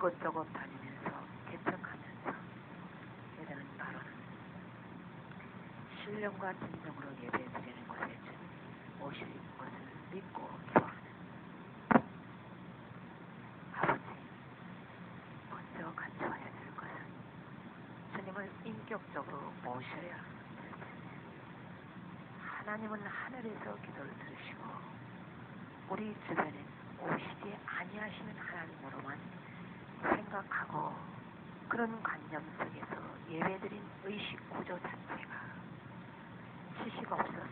이것저것 다니면서 개척하면서 해드는 바로는 신령과 진정으로 예배드리는 것에 주님 오실 것을 믿고 기도하는 아버지, 먼저 갖춰야 될 것은 주님을 인격적으로 모셔야 될 텐데, 하나님은 하늘에서 기도를 들으시고 우리 주변에 오시지 아니하시는 하나님으로만 생각하고 그런 관념 속에서 예배드린 의식 구조 자체가 지시가 없었음을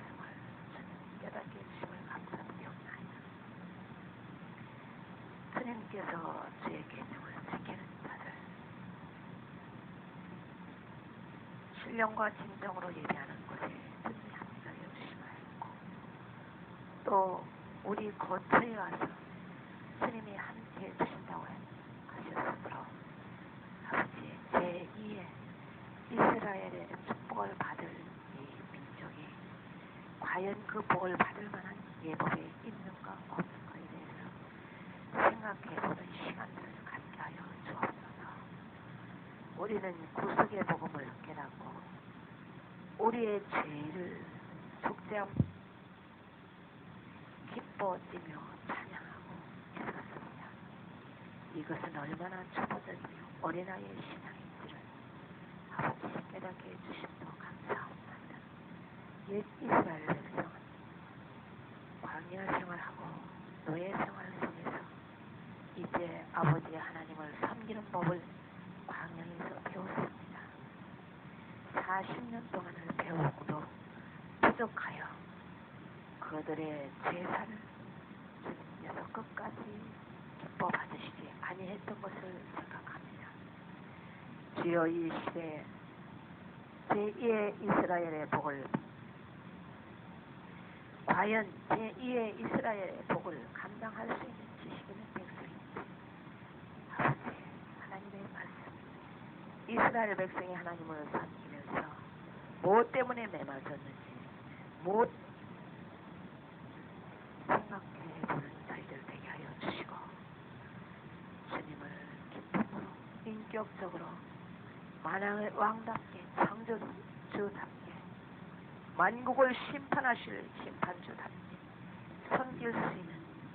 주님 깨닫게 해주심을 감사드리옵나이다. 주님께서 주의 계명을 지키는 자들, 신령과 진정으로 예배하는 것에 주님이 합리하게 해주시면 했고, 또 우리 거처에 와서 주님이 함께 해주신다고 하셨으므로 아버지, 제2의 이스라엘의 축복을 받을 이 민족이 과연 그 복을 받을 만한 예법에 있는가 없는가에 대해서 생각해보는 시간들을 갖게 하여 주옵소서. 우리는 구속의 복음을 깨닫고 우리의 죄를 속죄함 기뻐지며 찬양하고 있었습니다. 이것은 얼마나 초보적이며 어린아이의 신앙인지를 아버지 깨닫게 해주심도 감사합니다. 옛 이스라엘 백성은 광야 생활하고 노예 생활을 통해서 이제 아버지 하나님을 섬기는 법을 광야에서 배웠습니다. 40년 동안을 배우고도 부족하여 그들의 제사를 주님께서 끝까지 기뻐 받으시지 아니했던 것을 생각합니다. 주여, 이 시대에 제2의 이스라엘의 복을, 과연 제2의 이스라엘의 복을 감당할 수 있는 지식 있는 백성인지 아버지 하나님의 말씀, 이스라엘 백성이 하나님을 섬기면서 무엇 때문에 매맞았는지 무엇 생각해보는 저희들 되게 하여 주시고, 주님을 기쁨으로 인격적으로 만왕의 왕답게 창조주답게 만국을 심판하실 심판주답게 섬길 수 있는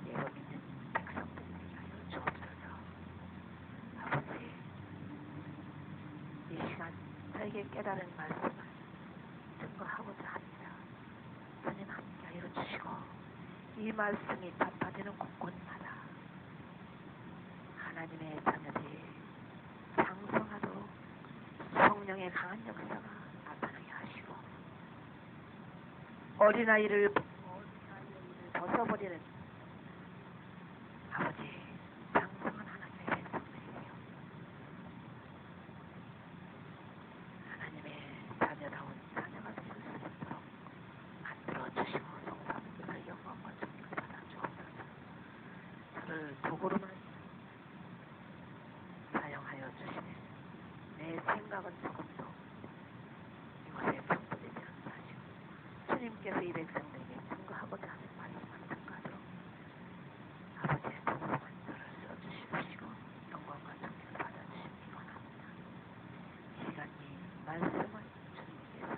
예법 있는 백성들 되게 하여 주옵소서. 아버지, 이 시간 저에게 깨달은 말씀을 증거하고자 합니다. 주님 함께 하여 주시고 이 말씀이 전파되는 곳곳마다 하나님의 자녀들이 장성하도록 성령의 강한 역사가 나타나게 하시고 어린아이를 벗어버리는 아버지 장성한 하나님의 백성들이요, 하나님의 자녀다운 자녀가 되실 수 있도록 만들어주시고 성삼위의 영광과 존귀를 받아주옵소서. 저를 도구로만 사용하여 주시네. 내 생각은 조금도 이것에 풍부되지 않게 하시고 주님께서 이 백성들에게 증거하고자 하는 말씀을 증거하도록 아버지의 도구로만 저를 써주시고 영광과 존귀를 받아주시기 원합니다. 이 시간 이 말씀을 주님께서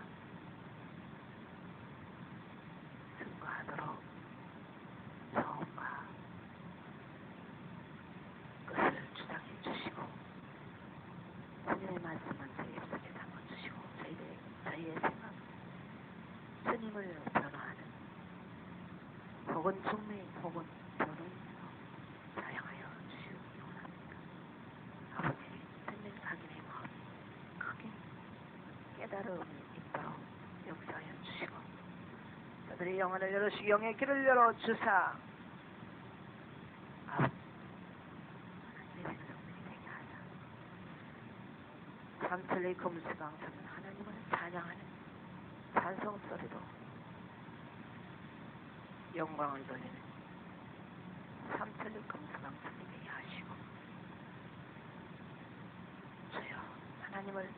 증거하도록 처음과 끝을 주장해 주시고 주님의 말씀은 저희 입속에 담아주시고 저희의 생각, 주님을 변화하는 혹은 중매 혹은 변호인으로 사용하여 주시기 원합니다. 아버지, 듣는 각인의 마음이 크게 깨달음이 있도록 역사하여 주시고 저들의 영혼을 열어주시고 영의 길을 열어주사 아버지 하나님의 백성들이 되게 하사 삼천리 금수강성은 하나님을 찬양하는 찬송 소리로 영광을 돌리는 삼천리 금수강성이 되게 하시고 주여 하나님을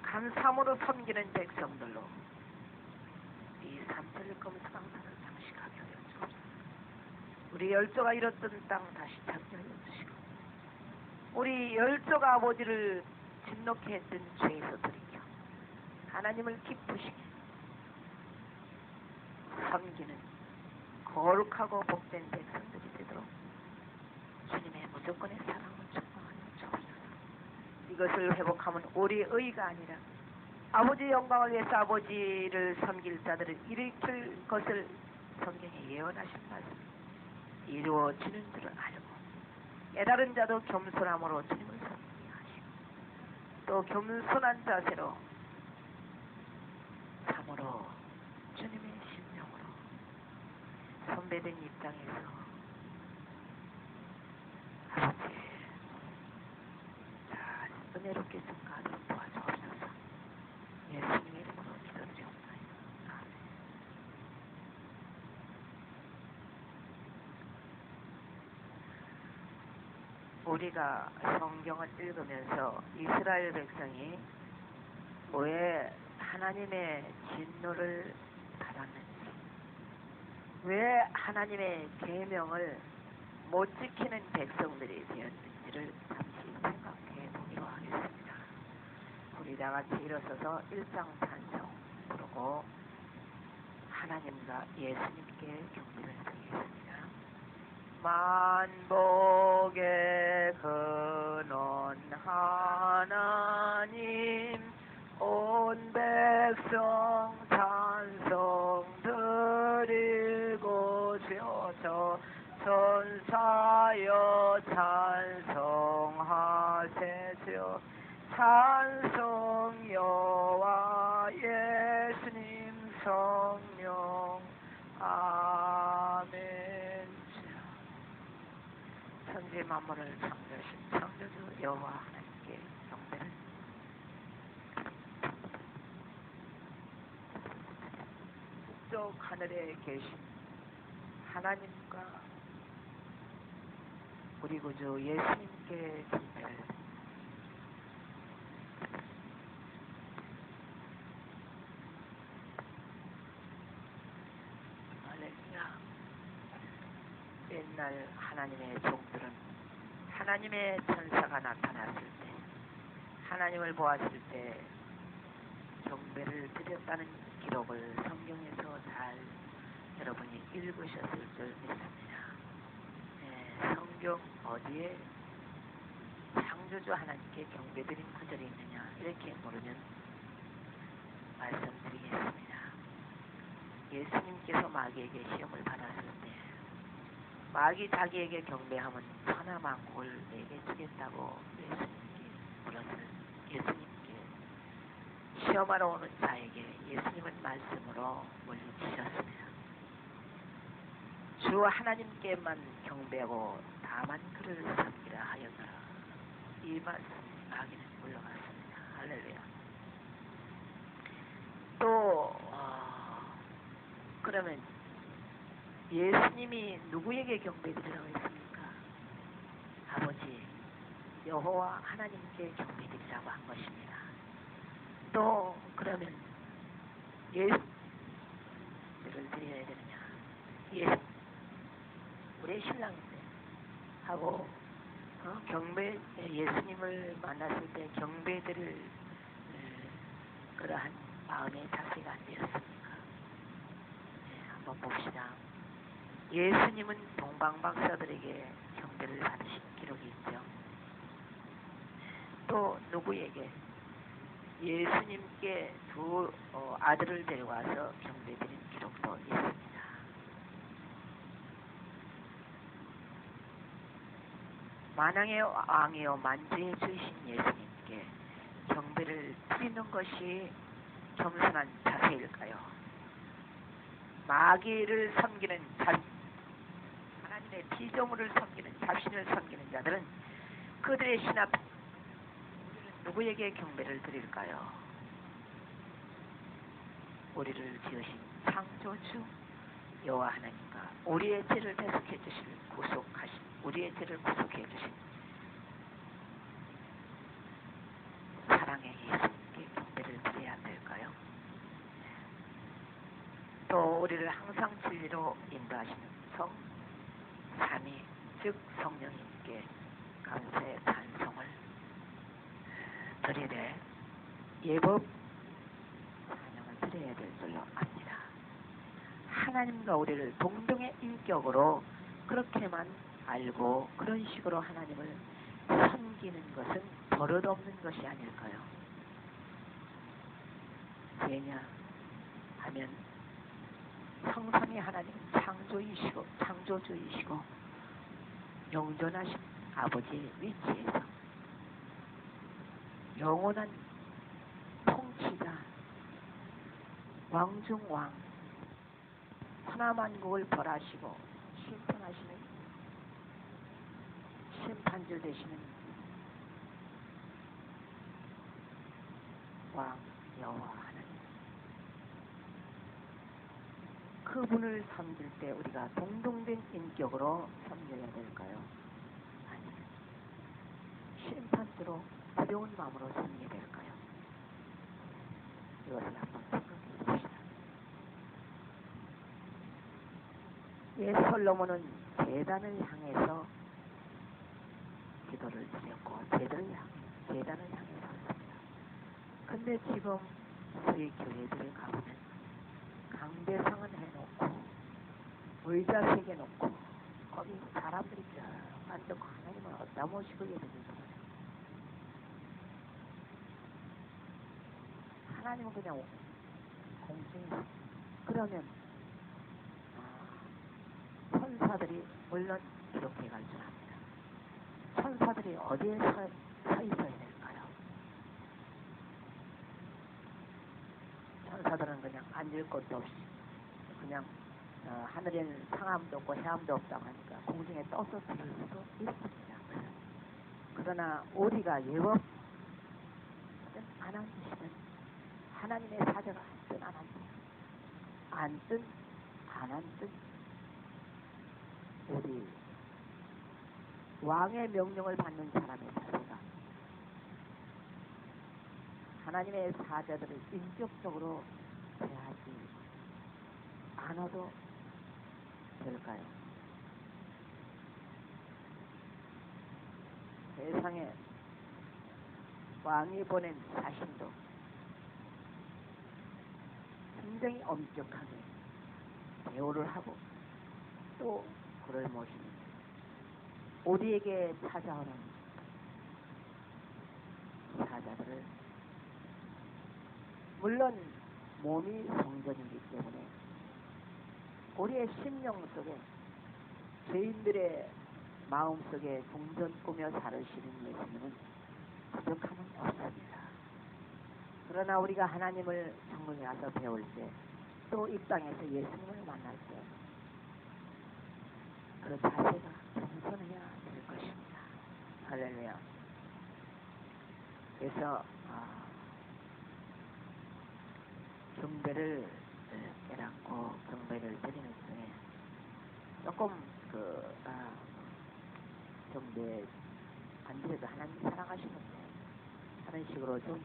감사함으로 섬기는 백성들로 이 삼천리 금수강성을 장식하게 하여 주옵소서. 우리 열조가 잃었던 땅 다시 찾게 하여 주시고 우리 열쪽 아버지를 진노케 했던 죄에서 돌이켜 하나님을 기쁘시게 섬기는 거룩하고 복된 백성들이 되도록 주님의 무조건의 사랑을 충만하여 주옵소서. 이것을 회복하면 우리의 의가 아니라 아버지의 영광을 위해서 아버지를 섬길 자들을 일으킬 것을 성경에 예언하신 말씀 이루어지는 줄을 알고 깨달은 자도 겸손함으로 주님을 섬기게 하시고 또 겸손한 자세로 참으로 주님의 심령으로 선배된 입장에서 아버지 잘 은혜롭게 증가하도록 도와주옵소서. 예수님의 이름으로 기도드리옵나이다. 아멘. 우리가 성경을 읽으면서 이스라엘 백성이 왜 하나님의 진노를 받았는지, 왜 하나님의 계명을 못 지키는 백성들이 되었는지를 잠시 생각해 보기로 하겠습니다. 우리 다 같이 일어서서 일장 찬송 부르고 하나님과 예수님께 경배를 드리겠습니다. 만복의 근원 하나님 온 백성 찬송 드리고 셔서 천사여 찬송하세요. 찬송 여호와 예수님 성령 아멘. 천지 만물을 창조하신 창조주 여호와 하나님께 경배를 북쪽 하늘에 계신 하나님과 우리 구주 예수님께 경배를 할렐루야. 옛날 하나님의 종들은 하나님의 천사가 나타났을 때 하나님을 보았을 때 경배를 드렸다는 기록을 성경에서 잘 여러분이 읽으셨을 줄 믿습니다. 성경 어디에 창조주 하나님께 경배드린 구절이 있느냐 이렇게 물으면 말씀드리겠습니다. 예수님께서 마귀에게 시험을 받았을 때 마귀 자기에게 경배하면 천하만국을 내게 주겠다고 예수님께 물었을 예수님께 시험하러 오는 자에게 예수님은 말씀으로 물리치셨습니다. 주 하나님께만 경배하고 다만 그를 섬기라 하였노라. 이 말씀이 마귀는 물러갔습니다. 할렐루야. 또 그러면 예수님이 누구에게 경배드리라고 했습니까? 아버지 여호와 하나님께 경배드리라고 한 것입니다. 또 그러면 예수를 드려야 되느냐? 예수 우리의 신랑인데 하고 경배 예수님을 만났을 때 경배드릴 그러한 마음의 자세가 안 되었습니까? 한번 봅시다. 예수님은 동방박사들에게 경배를 받으신 기록이 있죠. 또 누구에게? 예수님께 두 아들을 데려와서 경배드린 기록도 있습니다. 만왕의 왕이요 만주의 주이신 예수님께 경배를 드리는 것이 겸손한 자세일까요? 마귀를 섬기는 하나님의 피조물을 섬기는 자신을 섬기는 자들은 그들의 신 앞에 누구에게 경배를 드릴까요? 우리를 지으신 창조주 여호와 하나님과 우리의 죄를 대속해 주실 우리의 죄를 구속해 주신 사랑의 예수님께 경배를 드려야 될까요? 또 우리를 항상 진리로 인도하시는 성 삼위 즉 성령님께 감사의 찬송 드리되 예법 사냥을 드려야 될 줄로 압니다. 하나님과 우리를 동등의 인격으로 그렇게만 알고 그런 식으로 하나님을 섬기는 것은 버릇없는 것이 아닐까요? 왜냐하면 성삼위 하나님은 창조주이시고 영존하신 아버지의 위치에서 영원한 통치자 왕중왕 천하만국을 벌하시고 심판하시는 심판주 되시는 왕 여호와 하나님, 그분을 섬길 때 우리가 동등된 인격으로 섬겨야 될까요? 아니면 심판주로 두려운 마음으로 섬겨야 될까요? 이것을 한번 생각해 봅시다. 예, 솔로몬은 제단을 향해서 기도를 드렸고 제단을 향해 섰습니다. 근데 지금 저희 교회들을 가보면 강대상은 해놓고 의자 새겨놓고 거기 사람들이 쫙 앉고 하나님은 어디다 모시고 예배를 드려요. 하나님은 그냥 공중에서 그러면 천사들이 물론 이렇게 갈 줄 압니다. 천사들이 어디에 서 있어야 될까요? 천사들은 그냥 앉을 곳도 없이 그냥 하늘에는 상암도 없고 해암도 없다고 하니까 공중에 떠서 부를 수도 있습니다. 그러나 우리가 예법 안 앉으시면 하나님의 사자가 앉든 안 앉든 안 앉든 우리 왕의 명령을 받는 사람의 자세가 하나님의 사자들을 인격적으로 대하지 않아도 될까요? 세상에 왕이 보낸 사신도 굉장히 엄격하게 대우를 하고 또 그를 모시는 우리에게 찾아오는 사자들을 물론 몸이 성전이기 때문에 우리의 심령 속에 죄인들의 마음속에 궁전 꾸며 살으시는 예수님은 부족함은 없습니다. 그러나 우리가 하나님을 천국에 가서 배울 때 또 이 땅에서 예수님을 만날 때 그 자세가 겸손해야 될 것입니다. 할렐루야. 그래서 경배를 깨닫고 경배를 드리는 중에 조금 경배 안 드려도 하나님 사랑하시는데 하는 식으로 좀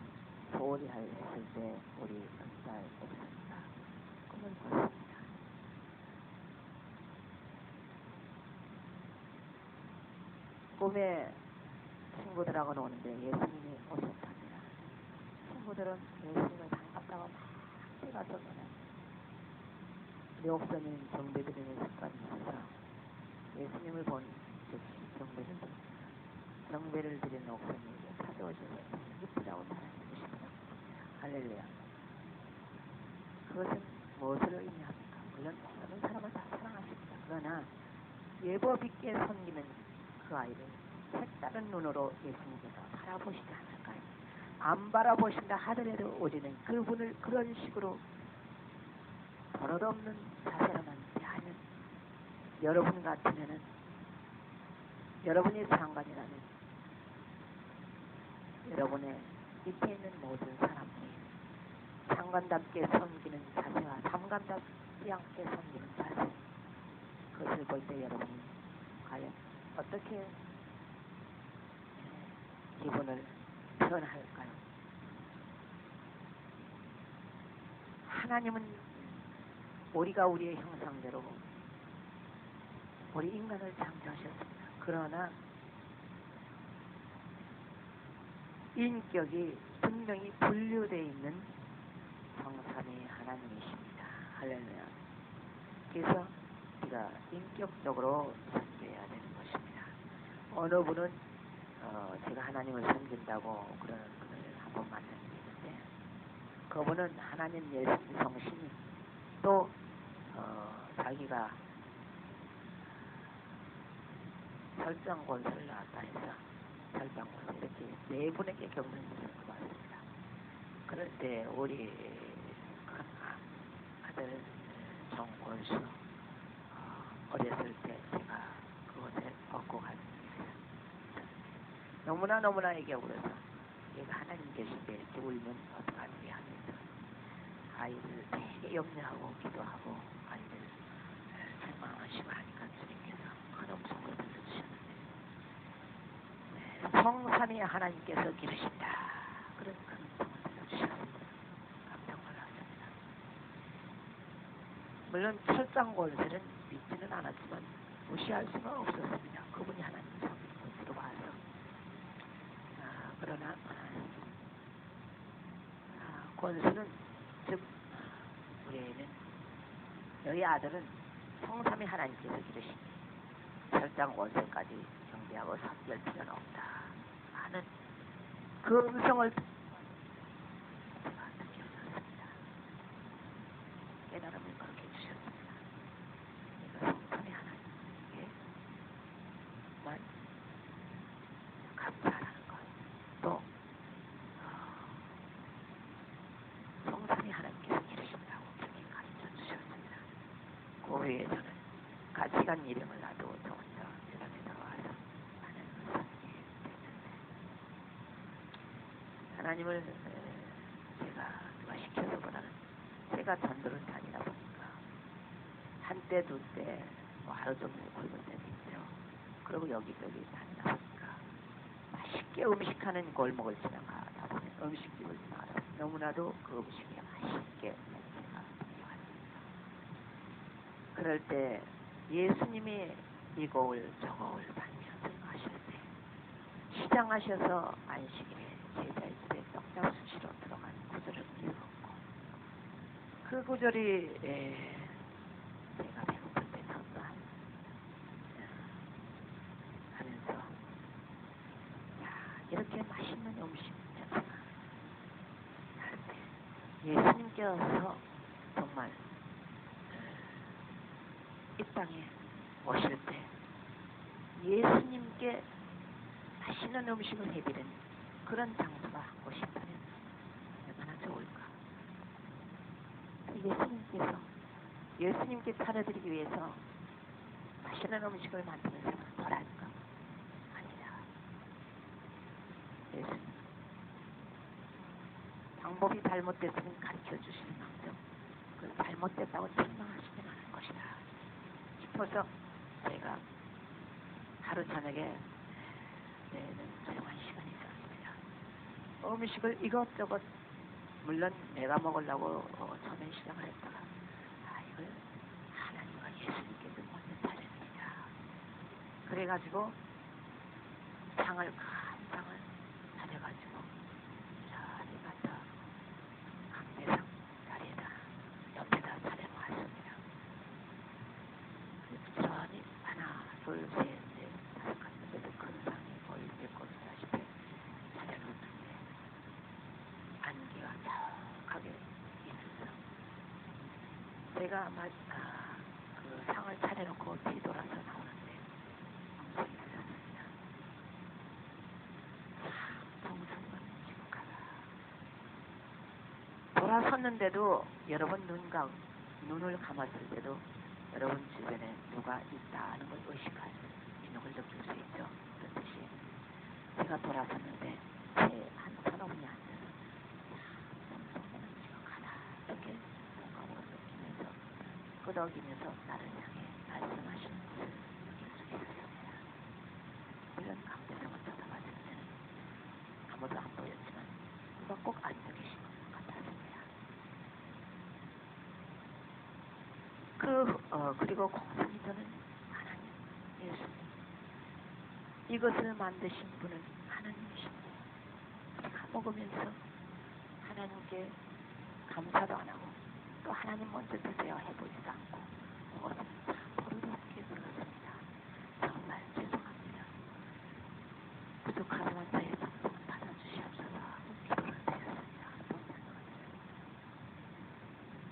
소홀히 했을 때 우리 은사의 목사님과 꿈을 꿨습니다. 꿈에 친구들하고 노는데 예수님이 오셨답니다. 친구들은 예수님을 반갑다고 막 뛰가서 노는 우리 옥선이는 경배드리는 습관이 있어서 예수님을 본 듯이 경배를 드립니다. 경배를 드리는 옥선이에게 찾아오셔서 이쁘다고 사랑해주십니다. 할렐루야. 그것은 무엇을 의미합니까? 물론 모든 사람을 다 사랑하십니다. 그러나 예법 있게 섬기는 그 아이를 색다른 눈으로 예수님께서 바라보시지 않을까요? 안 바라보신다 하더라도 우리는 그분을 그런 식으로 버릇없는 자세로만 대하면 여러분 같으면은 여러분이 상관이라면 여러분의 밑에 있는 모든 사람들이 상관답게 섬기는 자세와 상관답지 않게 섬기는 자세, 그것을 볼 때 여러분이 과연 어떻게 기분을 표현할까요? 하나님은 우리가 우리의 형상대로 우리 인간을 창조하셨습니다. 그러나 인격이 분명히 분류되어 있는 성삼위 하나님이십니다. 할렐루야. 그래서 우리가 인격적으로 섬겨야 되는 것입니다. 어느 분은 제가 하나님을 섬긴다고 그런 분을 한번 만난 적이 있는데, 그분은 하나님 예수님 성신이 또 자기가 설정권을 나왔다 해서 설정권 이렇게 네 분에게 경륜을 받았습니다. 그럴 때 우리 큰 아들 정권수 어렸을 때 제가 그곳에 얻고 간 일이 있었습니다. 너무나 얘기하고 얘가 하나님 계신데 이렇게 울면 어떡하느냐 하면서 아이들 되게 염려하고 기도하고 아이들 책망하시고 하니까 주님께서 큰 음성으로 들려주셨는데, 성삼위 하나님께서 기르신다 그런 큰 음성을 들려주셨습니다. 깜짝 놀랐습니다. 물론 철장 권세는 믿지는 않았지만 무시할 수가 없었습니다. 그분이 하나님 섬기는 곳으로 와서. 그러나 권수는 즉 우리는 너희 아들은 성삼위 하나님께서 기르시니 철장 권세까지 경배하고 섬길 필요는 없다 하는 그 음성을 제가 느꼈습니다. 깨달음을 그렇게 주셨습니다. 그러니까 성삼위 하나님께만 감사하라는 것, 또 성삼위 하나님께서 기르신다고 그렇게 가르쳐 주셨습니다. 그 후에 저는 같이 간 일행을 놔두고 저 혼자 세상에 들어와서 하나님을 섬기게 됐는데, 하나님을 제가 누가 시켜서보다는 제가 전도를 다니다 보니까 한때 두때 하루 종일 굶을 때도 있죠. 그리고 여기저기 다니다 보니까 맛있게 음식하는 골목을 지나가다 보면 음식집을 지나가다 보면 너무나도 그 음식이 맛있게 냄새가 풍겨왔습니다. 그럴 때 예수님이 이거울 저거울 반면을 하실 때 시장하셔서 안식일에 제자의 집에 떡잡수시러 들어간 구절을 읽었고, 그 구절이 제가 배고플 때 전도하면서 이렇게 맛있는 음식 냄새가 날 때 예수님께서 정말 이 땅에 오실 때 예수님께 맛있는 음식을 해드리는 그런 장소가 한 곳이 있다면 얼마나 좋을까. 예수님께 차려드리기 위해서 맛있는 음식을 만드는 사람은 덜할까? 아니다. 예수님 방법이 잘못됐으면 가르쳐 주시는 망정 그 잘못됐다고 책망하시지 않을 것이다 싶어서 제가 하루 저녁에 내는 조용한 시간이 있었습니다. 음식을 이것저것 물론 내가 먹으려고 처음에 시작을 했다가 이걸 하나님과 예수님께서 먼저 차려드리자. 그래가지고 상을 큰 상을 차려가지고 저리 갖다 강대상 자리에다 옆에다 차려놓았습니다. 부지런히 하나 둘 셋 넷 다섯 갔는데도 큰 상이 거의 100그릇다시피 차려놓는데 안개가 촉하게 있어서 제가 그 상을 차려놓고 뒤돌아서 나오는데 음성이 들렸습니다. 정성은 지극하다. 돌아섰는데도 여러분 눈을 감았을 때도 여러분 주변에 누가 있다 하는 걸 의식할 기능을 느낄 수 있죠. 그렇듯이 제가 돌아섰는데 한 서너 분이 앉아서 정성은 지극하다 이렇게 공감으로 느끼면서 끄덕이면서 나를 향해 말씀하시는 것을 느낄 수 있었습니다. 물론 강대성을 쳐다봤을 때는 아무도 안 보였지만 누가 꼭 앉아 계신 것 같았습니다. 그리고 공성이 저는 하나님, 예수님 이것을 만드신 분은 하나님이십니다. 먹으면서 하나님께 감사도 안 하고 또 하나님 먼저 드세요 해보지도 않고 먹었으면 참 버릇없게 그렇습니다. 정말 죄송합니다. 부족하지만 저의 방송을 받아주시옵소서 하고 기도를 드렸습니다.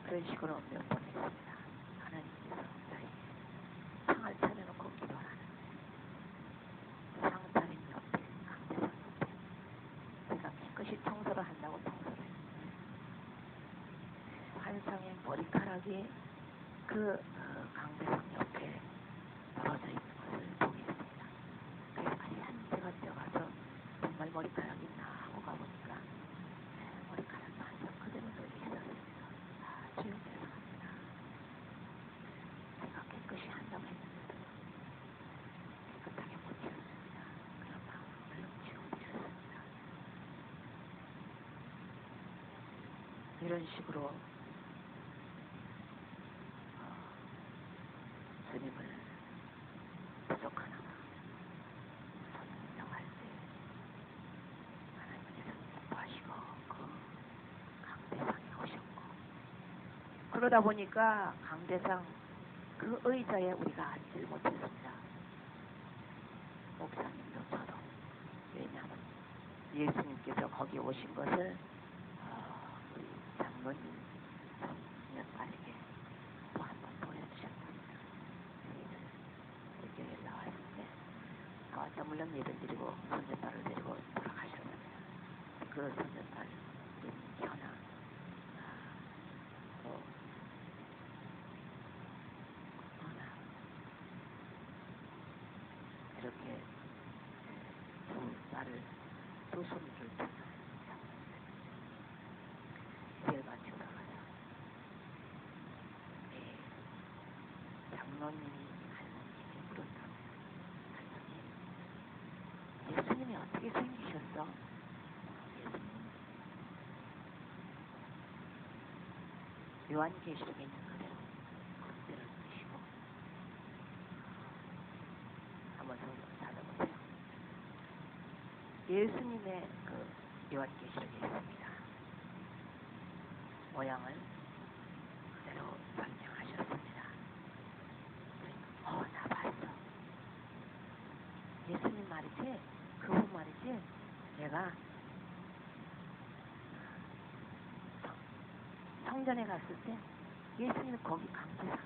그런 식으로 몇 번 했습니다. 하나님께서 저에게 상을 차려놓고 기도하는데 상 차린 옆에 강대상 옆에 제가 깨끗이 청소를 한다고 청소를 했는데 환상의 머리카락이 그 강대상 옆에 떨어져 있는 것을 보게 됩니다. 그래서 하얀새가 뛰어가서 정말 머리카락이 있나 하고 가보니까 머리카락이 한 장 그대로 놓여 있었습니다. 주여 죄송합니다. 제가 깨끗이 한다고 했는데도 깨끗하게 못 지었습니다. 그런 마음을 얼른 지워드렸습니다. 이런 식으로 스님을 부족하나마 선정할 때 하나님께서 기뻐하시고 그 강대상에 오셨고 그러다 보니까 강대상 그 의자에 우리가 앉질 못했습니다. 목사님도 저도. 왜냐하면 예수님께서 거기 오신 것을 우리 장로님 손녀딸에게 또 한 번 보여주셨습니다. 교회에 나왔을 때 나왔다 물론 예배 드리고 손녀딸을 데리고 돌아가셨습니다. 그 손녀딸 현아 또 은하 이렇게 두 딸을 두 손주를 두는 교회가 돌아가서 장로님이 할머니에게 물었다면 할머니 예수님이 어떻게 생기셨어? 예수님 요한계시록에 있는 그대로 콧대를 드시고 한번 찾아보세요. 예수님의 그 요한계시록에 있습니다. 모양을 그대로 설명하셨습니다. 나 봤어. 예수님 말이지? 그분 말이지? 내가 성전에 갔을 때 예수님이 거기 강대상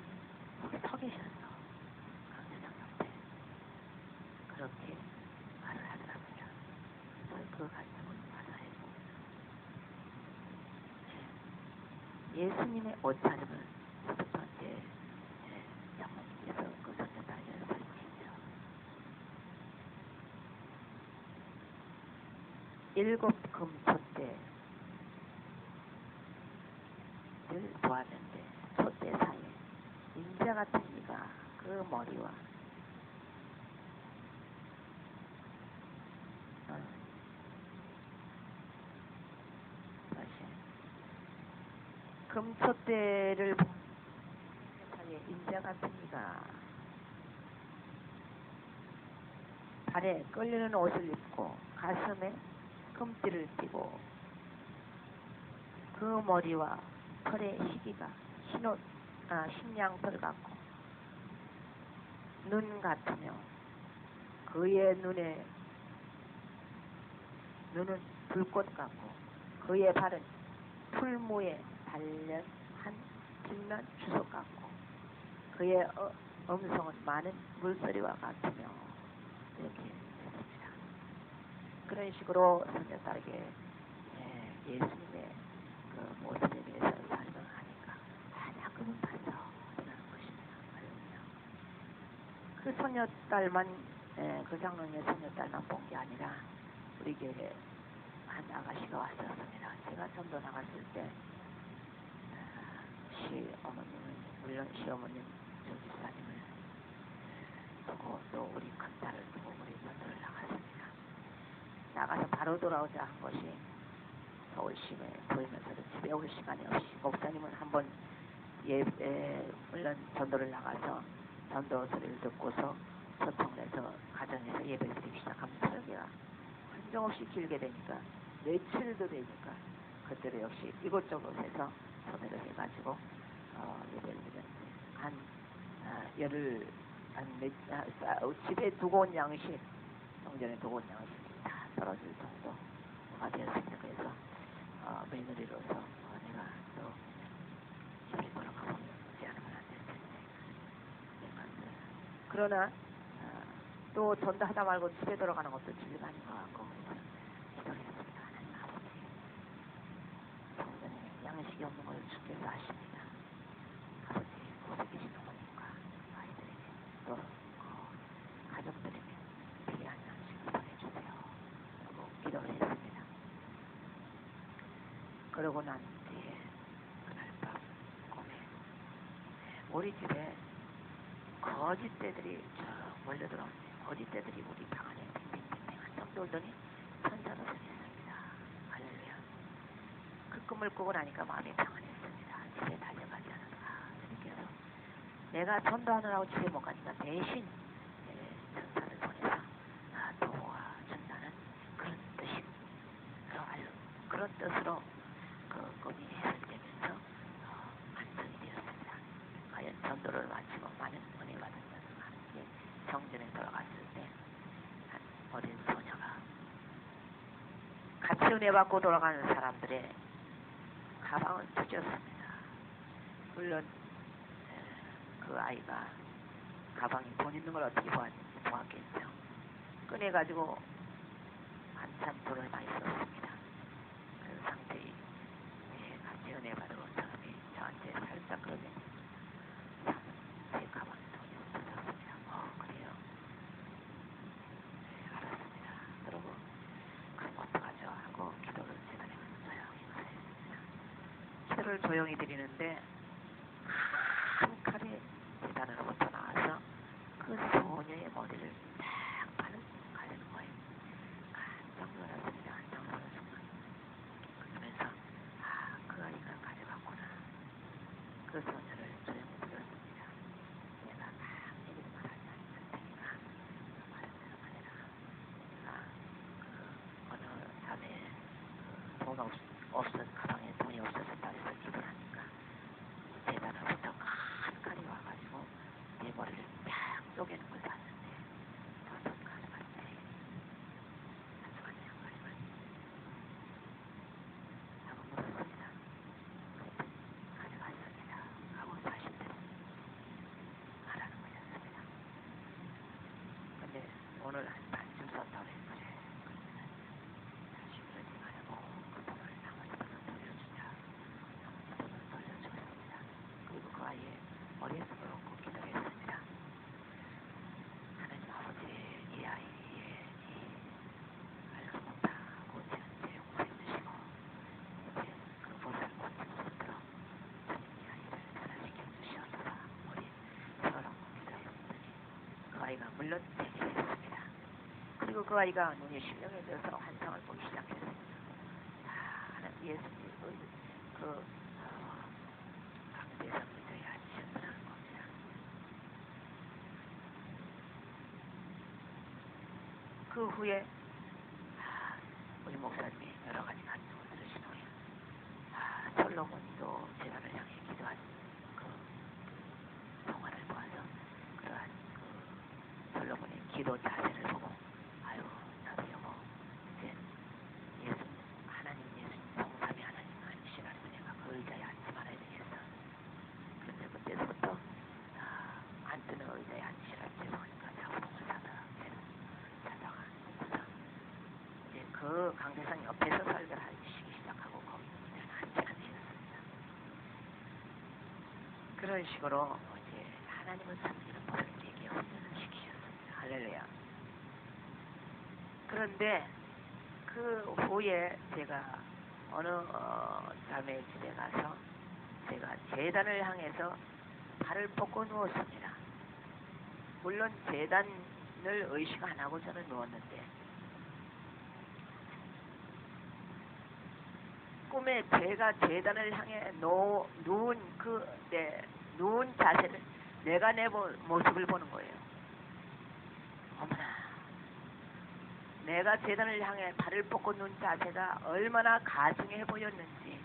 거기 서 계셨어. 강대상 옆에. 그렇게 말을 하더라고요. 그래서 그거 가지고 받아야 예수님의 옷차림을 첫 번째 장모님께서 그 손녀딸에게 설명했죠. 7 금촛대를 보았는데 촛대 사이에 인자 같은 이가 그 머리와 다시 금촛대를 보는 사이에 인자 같은 이가 발에 끌리는 옷을 입고 가슴에 금띠를 띠고 그 머리와 털의 시기가 신양털 같고 눈 같으며 그의 눈은 불꽃 같고 그의 발은 풀무에 달린 한 빛난 주석 같고 그의 음성은 많은 물소리와 같으며 이렇게 했습니다. 그런 식으로 손녀딸에게 예수님의 그 모습에 대해서 설명하니까 나 그분 봤어 라는 것입니다. 그 손녀딸만 그 장로님의 손녀딸만 본 게 아니라 우리 교회 한 아가씨가 왔었습니다. 제가 전도 나갔을 때 시어머님을 물론 시어머님 조집사님을 두고 또 우리 큰딸을 두고 우리 전도를 나갔습니다. 나가서 바로 돌아오자 한 것이 서울시내 보이면서도 집에 올 시간이 없이 목사님은 한번 물론 전도를 나가서 전도 소리를 듣고서 초청을 해서 가정에서 예배를 드리기 시작하면 설교가 한정없이 길게 되니까 며칠도 되니까 그때도 역시 이곳저곳에서 소매를 해가지고 예를 들면 한 열흘 집에 두고 온 양식, 성전에 두고 온 양식이 다 떨어질 정도가 되었습니다. 그래서 며느리로서 내가 또 집에 돌아가지 않으면 안 될 텐데 그러나 또 전도하다 말고 집에 돌아가는 것도 질이 아닌 것 같고 그래서 기도를 했습니다. 하나님 아버지, 성전에 양식이 없는 걸 주께서 아십니다. 아버지, 곳에 계신 어머님과 아이들에게 또 가족들에게 필요한 양식을 보내주세요 라고 기도를 했습니다. 그러고 난 뒤에 그날 밤 꿈에 우리 집에 거짓대들이 쭉 몰려들어오는데 거짓대들이 우리 방 안에 빙빙빙빙 한참 돌더니 천사로 서 있습니다. 할렐루야. 그 꿈을 꾸고 나니까 마음이 평안했습니다. 집에 달려가지 않았다. 주님께서 내가 전도하느라고 집에 못 가니까 대신 천사를 보내서 도와준다는 그런 뜻이 그런 뜻으로 그 꿈이 해설되면서 완성이 되었습니다. 과연 전도를 마치고 많은 은혜 받은 자들과 함께 성전에 돌아갔을 때 한 어린 소녀가 같이 은혜 받고 돌아가는 사람들의 가방을 뒤졌습니다. 물론 그 아이가 가방에 돈 있는 걸 어떻게 보았겠죠. 꺼내가지고 한참 돈을 많이 썼습니다. 그 상태에 같이 은혜 받은 사람이 저한테 살짝 그러더니 제 가방에 돈이 없어졌습니다. 그래요? 네, 알았습니다. 그러고 그럼 어떡하죠? 하고 기도를 재단에 조용히 드렸습니다. 기도를 조용히 드리는데 한 칼이 재단으로부터 나와서 그 소녀의 머리를 딱 가르는 거예요. 깜짝 놀랐습니다. 깜짝 놀란 순간. 그러면서 그 아이가 가져갔구나. 그 소녀를 조용히 들었습니다. 내가 막 얘기를 말하지 않을 테니까 말은 대로만 해라. 어느 밤에 가방에 돈이 없어졌다 해서 기도를 하니까 재단으로부터 큰 칼이 와가지고 내 머리를 딱 쪼개는 걸 봤는데 돈 가져갔지. 가져갔냐고 하고 물었습니다. 가져갔습니다. 하고 자신들이 말하는 거였습니다. 근데 오늘 한 반쯤 썼다고 그래. 다시 그러지 말고 그 돈을 나머지 돈을 돌려주자. 나머지 돈을 돌려주었습니다. 그리고 그 아이의 머리에 손을 얹고 기도를 했습니다. 하나님 아버지, 이 아이의 알지 못하고 지은 용서해 주시고 이제 그 버릇을 고칠 수 있도록 주님 이 아이를 변화시켜 주시옵소서. 우리 서로 기도했더니 그 아이가 물론 생기했습니다. 그리고 그 아이가 눈이 신령해져서 환상을 보기 시작했습니다. 하나님 예수님 강대상 의자에 앉으셨다는 겁니다. 그 후에 우리 목사님이 여러 가지 간증을 들으신 후에 솔로몬도 제자를 향해 기도한 그 동화를 보아서 그러한 그 솔로몬의 기도 자세를 보고 나도 여보 이제 하나님 예수님 성삼위 하나님 아니시라는 내가 그 의자에 앉지 말아야 되겠어. 그런데 그때서부터 안 뜨는 의자에 앉으시라 죄송하니까 자부동을 사다가 놓고서 이제 그 강대상 옆에서 설교를 하기 시작하고 거기 이제는 앉지 않으셨습니다. 그런 식으로 이제 하나님을 섬기는 법을 우리에게 훈련을 시키셨습니다. 할렐루야. 그런데 그 후에 제가 어느 자매 집에 가서 제가 제단을 향해서 발을 뻗고 누웠습니다. 물론 제단을 의식 안 하고 저는 누웠는데 꿈에 제가 제단을 향해 누운 누운 자세를 내가 내 모습을 보는 거예요. 어머나, 내가 재단을 향해 발을 뻗고 눈 자세가 얼마나 가증해 보였는지